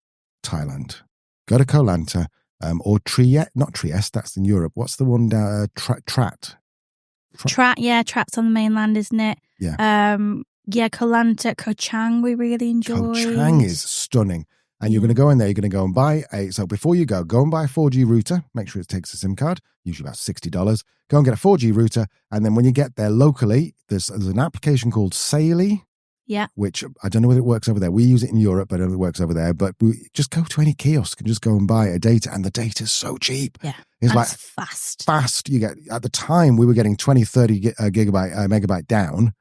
Thailand, go to Koh Lanta or Trieste, not Trieste, that's in Europe. What's the one down, Trat? Trapp's on the mainland, isn't it? Yeah. Koh Lanta, Koh Chang we really enjoyed. Koh Chang is stunning. And you're going to go in there, you're going to go and buy so before you go and buy a 4G router. Make sure it takes a SIM card, usually about $60. Go and get a 4G router. And then when you get there locally, there's an application called Saily. Yeah. Which I don't know whether it works over there. We use it in Europe, but I don't know if it works over there. But we just go to any kiosk and just go and buy a data. And the data's so cheap. Yeah. It's like fast. Fast. You get, at the time, we were getting 20, 30 megabyte down.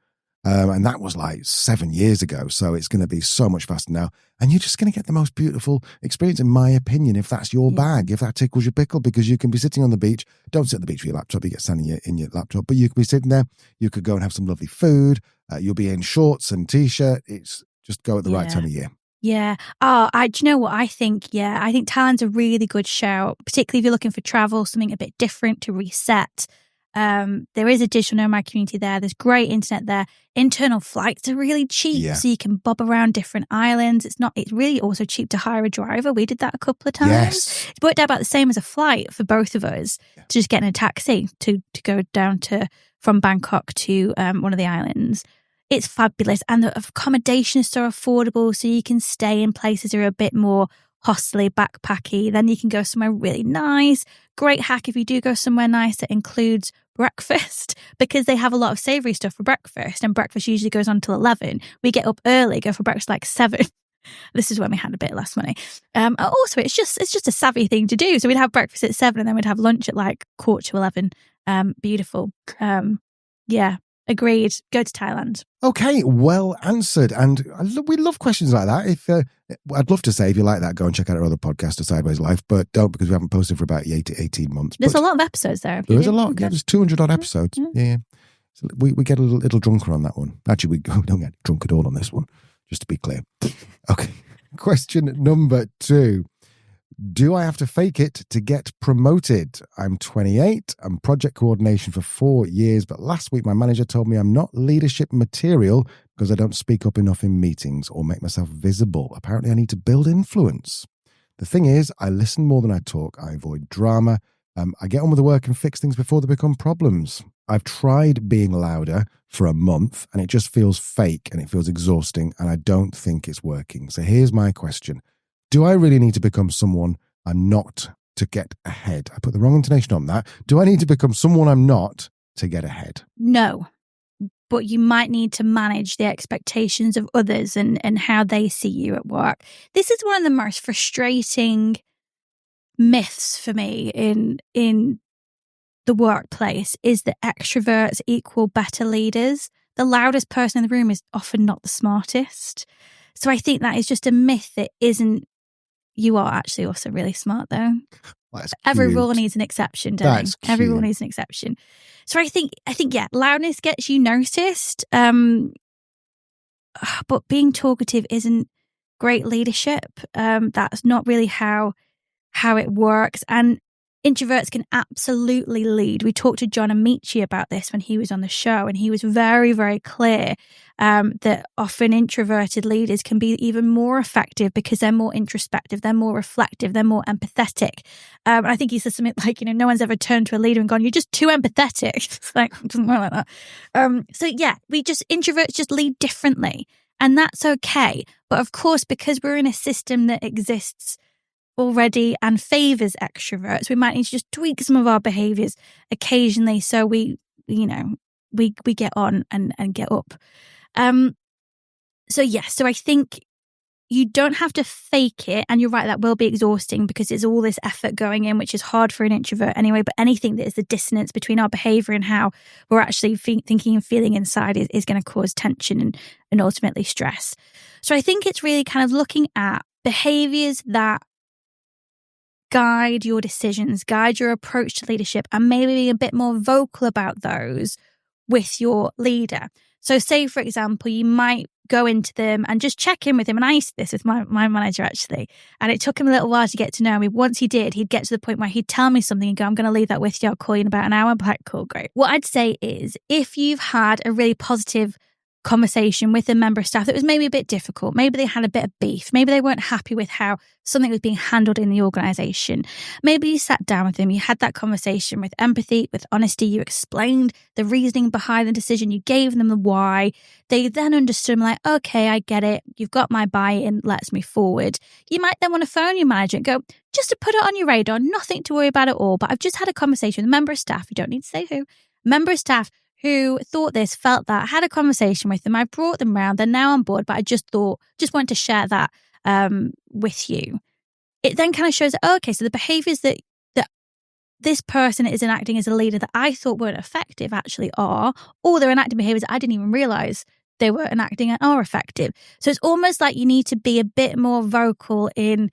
And that was like 7 years ago. So it's going to be so much faster now. And you're just going to get the most beautiful experience, in my opinion, if that's your bag, if that tickles your pickle, because you can be sitting on the beach. Don't sit on the beach with your laptop. You get standing in your laptop. But you could be sitting there. You could go and have some lovely food. You'll be in shorts and T-shirt. It's just go at the right time of year. Yeah. Do you know what I think? Yeah, I think Thailand's a really good shout, particularly if you're looking for travel, something a bit different to reset. There is a digital nomad community there. There's great internet there. Internal flights are really cheap, so you can bob around different islands. It's really also cheap to hire a driver. We did that a couple of times. Yes. It worked out about the same as a flight for both of us to just get in a taxi to go down from Bangkok to one of the islands. It's fabulous, and the accommodation is so affordable, so you can stay in places that are a bit more hostely, backpacky. Then you can go somewhere really nice. Great hack if you do go somewhere nice that includes breakfast, because they have a lot of savoury stuff for breakfast, and breakfast usually goes on till 11. We get up early, go for breakfast like 7. This is when we had a bit less money. Also, it's just a savvy thing to do. So we'd have breakfast at 7, and then we'd have lunch at like 10:45. Beautiful. Yeah. Agreed. Go to Thailand. Okay, well answered. And we love questions like that. If I'd love to say, if you like that, go and check out our other podcast, A Sideways Life, but don't, because we haven't posted for about 18 months. There's a lot of episodes there. There is a lot. Okay. Yeah, there's 200 odd episodes. Yeah. So we get a little drunker on that one. Actually, we don't get drunk at all on this one, just to be clear. Okay. Question number 2. Do I have to fake it to get promoted? I'm 28. I'm project coordination for 4 years, but last week my manager told me I'm not leadership material because I don't speak up enough in meetings or make myself visible. Apparently I need to build influence. The thing is, I listen more than I talk. I avoid drama. I get on with the work and fix things before they become problems. I've tried being louder for a month and it just feels fake and it feels exhausting and I don't think it's working. So here's my question. Do I really need to become someone I'm not to get ahead? I put the wrong intonation on that. Do I need to become someone I'm not to get ahead? No, but you might need to manage the expectations of others and how they see you at work. This is one of the most frustrating myths for me in the workplace, is that extroverts equal better leaders. The loudest person in the room is often not the smartest. So I think that is just a myth that isn't. You are actually also really smart, though. Every rule needs an exception, don't they? Every rule needs an exception. So I think, yeah, loudness gets you noticed. But being talkative isn't great leadership. That's not really how it works. And introverts can absolutely lead. We talked to John Amici about this when he was on the show, and he was very, very clear that often introverted leaders can be even more effective because they're more introspective, they're more reflective, they're more empathetic. I think he said something like, no one's ever turned to a leader and gone, "You're just too empathetic." It's like, it doesn't work like that. So yeah, introverts just lead differently, and that's okay. But of course, because we're in a system that exists already and favors extroverts, we might need to just tweak some of our behaviors occasionally so we get on and get up. So I think you don't have to fake it, and you're right, that will be exhausting because it's all this effort going in, which is hard for an introvert anyway. But anything that is the dissonance between our behavior and how we're actually thinking and feeling inside is going to cause tension and ultimately stress. So I think it's really kind of looking at behaviors that guide your decisions, guide your approach to leadership, and maybe be a bit more vocal about those with your leader. So say, for example, you might go into them and just check in with him. And I used to do this with my manager, actually. And it took him a little while to get to know me. Once he did, he'd get to the point where he'd tell me something and go, "I'm going to leave that with you. I'll call you in about an hour." I'm like, "Cool, great." What I'd say is, if you've had a really positive conversation with a member of staff that was maybe a bit difficult. Maybe they had a bit of beef. Maybe they weren't happy with how something was being handled in the organization. Maybe you sat down with them, you had that conversation with empathy, with honesty, you explained the reasoning behind the decision, you gave them the why. They then understood, like, okay, I get it. You've got my buy-in. Let's move forward. You might then want to phone your manager and go, just to put it on your radar, nothing to worry about at all. But I've just had a conversation with a member of staff. You don't need to say who. Member of staff who thought this, felt that, had a conversation with them. I brought them round. They're now on board, but I just wanted to share that with you. It then kind of shows, okay, so the behaviours that this person is enacting as a leader that I thought weren't effective actually are, or they're enacting behaviours that I didn't even realise they were enacting and are effective. So it's almost like you need to be a bit more vocal in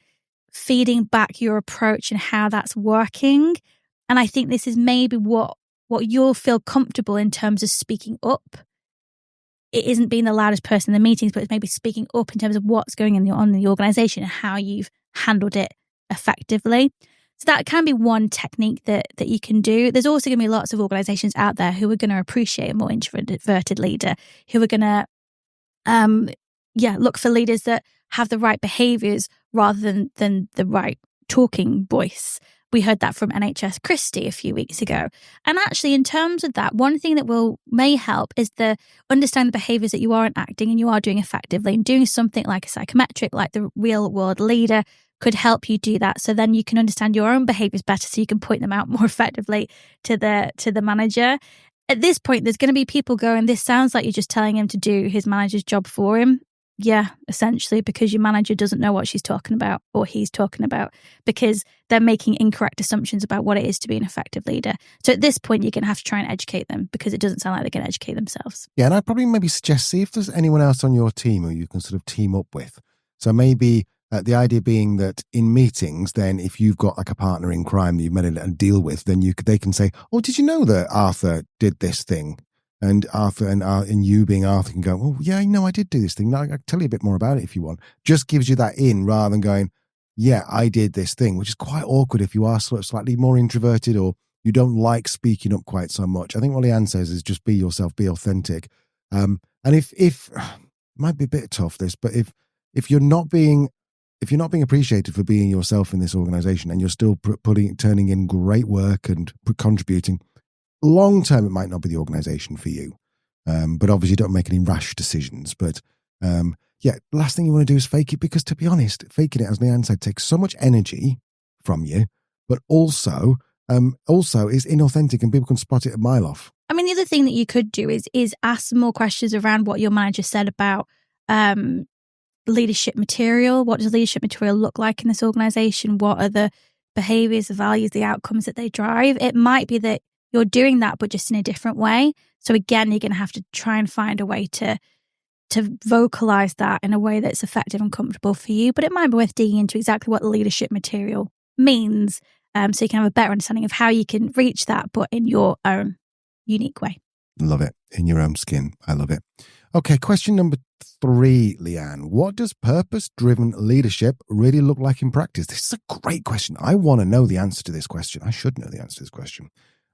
feeding back your approach and how that's working. And I think this is maybe what you'll feel comfortable in terms of speaking up. It isn't being the loudest person in the meetings, but it's maybe speaking up in terms of what's going on in the organisation and how you've handled it effectively. So that can be one technique that you can do. There's also going to be lots of organisations out there who are going to appreciate a more introverted leader, who are going to look for leaders that have the right behaviours rather than the right talking voice. We heard that from NHS Christie a few weeks ago. And actually, in terms of that, one thing that may help is understand the behaviours that you are enacting and you are doing effectively. And doing something like a psychometric, like the Real World Leader, could help you do that. So then you can understand your own behaviours better, so you can point them out more effectively to the manager. At this point, there's going to be people going, this sounds like you're just telling him to do his manager's job for him. Yeah, essentially, because your manager doesn't know what she's talking about or he's talking about, because they're making incorrect assumptions about what it is to be an effective leader. So at this point, you're going to have to try and educate them, because it doesn't sound like they're going to educate themselves. Yeah, and I'd probably maybe suggest, see if there's anyone else on your team who you can sort of team up with. So maybe the idea being that in meetings, then if you've got like a partner in crime that you've met and deal with, then they can say, oh, did you know that Arthur did this thing? And Arthur and you being Arthur can go, oh, yeah, I did do this thing. I can tell you a bit more about it if you want. Just gives you that in, rather than going, yeah, I did this thing, which is quite awkward if you are sort of slightly more introverted or you don't like speaking up quite so much. I think what Leanne says is just be yourself, be authentic. And if it might be a bit tough, this, but if you're not being appreciated for being yourself in this organization and you're still turning in great work and contributing, long term, it might not be the organization for you. But obviously don't make any rash decisions. But last thing you want to do is fake it, because to be honest, faking it, as Leanne said, takes so much energy from you, but also is inauthentic and people can spot it a mile off. I mean, the other thing that you could do is ask some more questions around what your manager said about leadership material. What does leadership material look like in this organization? What are the behaviors, the values, the outcomes that they drive? It might be that you're doing that, but just in a different way. So again, you're going to have to try and find a way to vocalize that in a way that's effective and comfortable for you. But it might be worth digging into exactly what the leadership material means, so you can have a better understanding of how you can reach that, but in your own unique way. Love it. In your own skin. I love it. Okay, question number 3, Leanne. What does purpose-driven leadership really look like in practice? This is a great question. I want to know the answer to this question. I should know the answer to this question.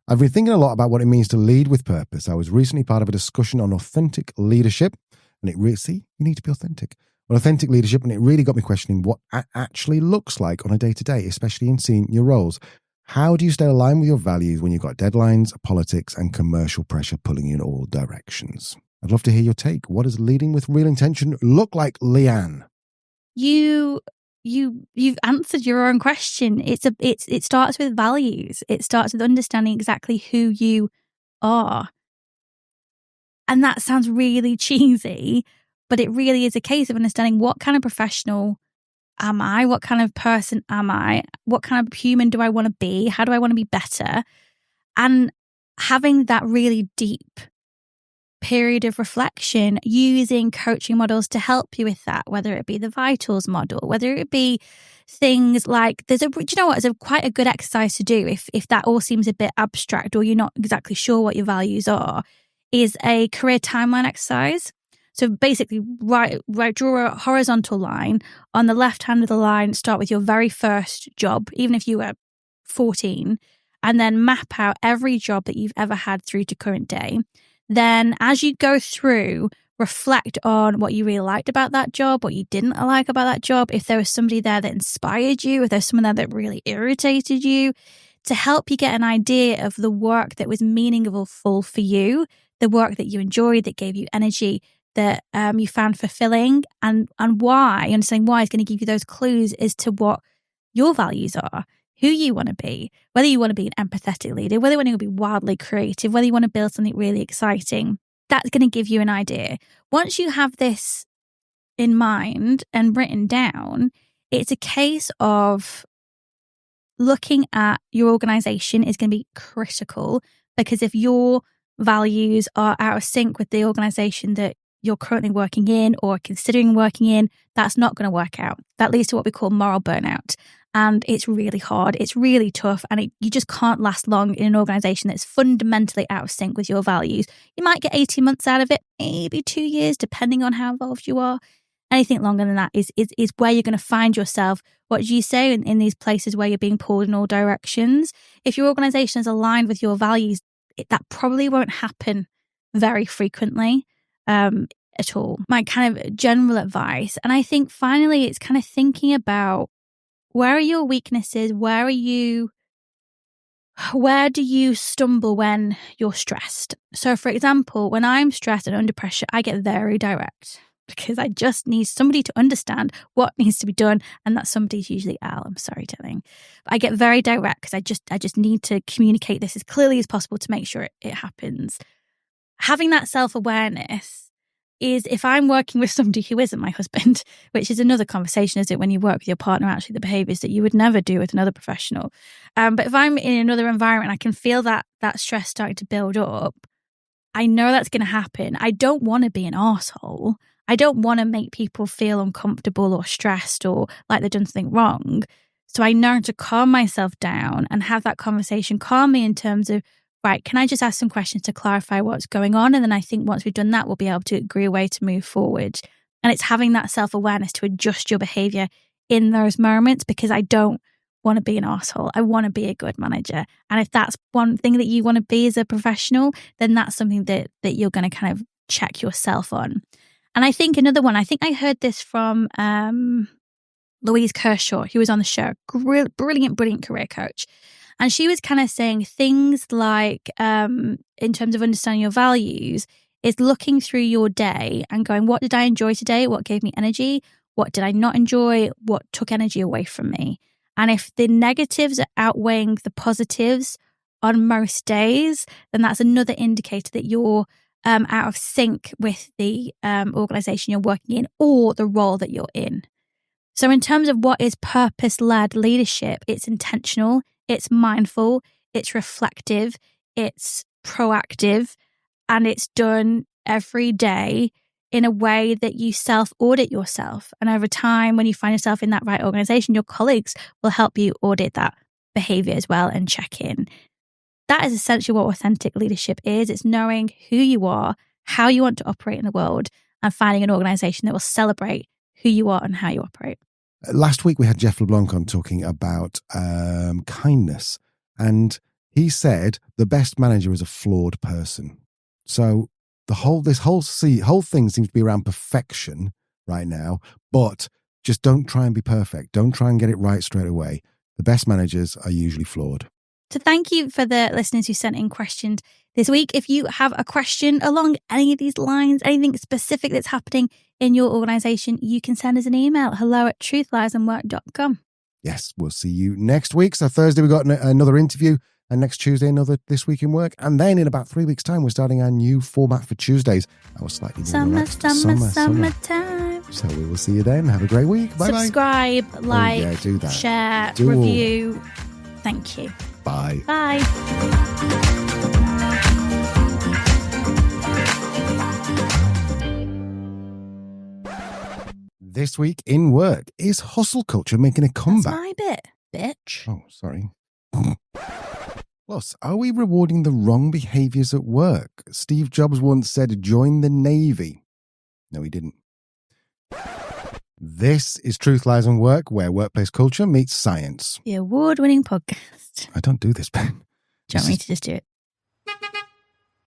I've been thinking a lot about what it means to lead with purpose. I was recently part of a discussion on authentic leadership, and you need to be authentic. On authentic leadership, and it really got me questioning what it actually looks like on a day-to-day, especially in senior roles. How do you stay aligned with your values when you've got deadlines, politics, and commercial pressure pulling you in all directions? I'd love to hear your take. What does leading with real intention look like, Leanne? You've answered your own question. It starts with values. It starts with understanding exactly who you are. And that sounds really cheesy, but it really is a case of understanding what kind of professional am I? What kind of person am I? What kind of human do I want to be? How do I want to be better? And having that really deep period of reflection, using coaching models to help you with that, whether it be the Vitals model, whether it be things like there's quite a good exercise to do if that all seems a bit abstract or you're not exactly sure what your values are, is a career timeline exercise. So basically, draw a horizontal line. On the left hand of the line, start with your very first job, even if you were 14, and then map out every job that you've ever had through to current day. Then as you go through, reflect on what you really liked about that job, what you didn't like about that job, if there was somebody there that inspired you, if there's someone there that really irritated you, to help you get an idea of the work that was meaningful for you, the work that you enjoyed, that gave you energy, that you found fulfilling, and why. Understanding why is going to give you those clues as to what your values are, who you want to be, whether you want to be an empathetic leader, whether you want to be wildly creative, whether you want to build something really exciting. That's going to give you an idea. Once you have this in mind and written down, it's a case of looking at your organization is going to be critical, because if your values are out of sync with the organization that you're currently working in or considering working in, that's not going to work out. That leads to what we call moral burnout. And it's really hard. It's really tough. And you just can't last long in an organization that's fundamentally out of sync with your values. You might get 18 months out of it, maybe 2 years, depending on how involved you are. Anything longer than that is where you're going to find yourself, what do you say, in these places where you're being pulled in all directions. If your organization is aligned with your values, that probably won't happen very frequently at all. My kind of general advice, and I think finally it's kind of thinking about, where are your weaknesses? Where do you stumble when you're stressed? So, for example, when I'm stressed and under pressure, I get very direct, because I just need somebody to understand what needs to be done. And that somebody's usually Al, I'm sorry, telling. But I get very direct because I just need to communicate this as clearly as possible to make sure it happens. Having that self-awareness is, if I'm working with somebody who isn't my husband, which is another conversation, is it, when you work with your partner, actually the behaviours that you would never do with another professional. But if I'm in another environment, I can feel that stress starting to build up. I know that's going to happen. I don't want to be an arsehole. I don't want to make people feel uncomfortable or stressed or like they've done something wrong. So I know to calm myself down and have that conversation calmly in terms of, right, can I just ask some questions to clarify what's going on? And then I think once we've done that, we'll be able to agree a way to move forward. And it's having that self-awareness to adjust your behaviour in those moments, because I don't want to be an arsehole. I want to be a good manager. And if that's one thing that you want to be as a professional, then that's something that you're going to kind of check yourself on. And I think another one, I think I heard this from Louise Kershaw, who was on the show, brilliant career coach. And she was kind of saying things like, in terms of understanding your values, is looking through your day and going, what did I enjoy today? What gave me energy? What did I not enjoy? What took energy away from me? And if the negatives are outweighing the positives on most days, then that's another indicator that you're out of sync with the organization you're working in or the role that you're in. So in terms of what is purpose-led leadership, it's intentional, it's mindful, it's reflective, it's proactive, and it's done every day in a way that you self-audit yourself. And over time, when you find yourself in that right organization, your colleagues will help you audit that behavior as well and check in. That is essentially what authentic leadership is. It's knowing who you are, how you want to operate in the world, and finding an organization that will celebrate who you are and how you operate. Last week, we had Jeff LeBlanc on talking about kindness. And he said the best manager is a flawed person. So this whole thing seems to be around perfection right now, but just don't try and be perfect. Don't try and get it right straight away. The best managers are usually flawed. So thank you for the listeners who sent in questions this week. If you have a question along any of these lines, anything specific that's happening in your organization, you can send us an email, hello@truthliesandwork.com. Yes, we'll see you next week. So Thursday, we've got another interview, and next Tuesday, another This Week in Work. And then in about 3 weeks' time, we're starting our new format for Tuesdays. Our slightly more summertime. So we will see you then. Have a great week. Bye-bye. Subscribe, like, do that. share, review. Thank you. Bye. Bye. This Week in Work. Is hustle culture making a comeback? That's my bit, bitch. Oh, sorry. Plus, are we rewarding the wrong behaviours at work? Steve Jobs once said, join the Navy. No, he didn't. This is Truth, Lies and Work, where workplace culture meets science. The award-winning podcast. I don't do this, Ben. Do you want me to just do it?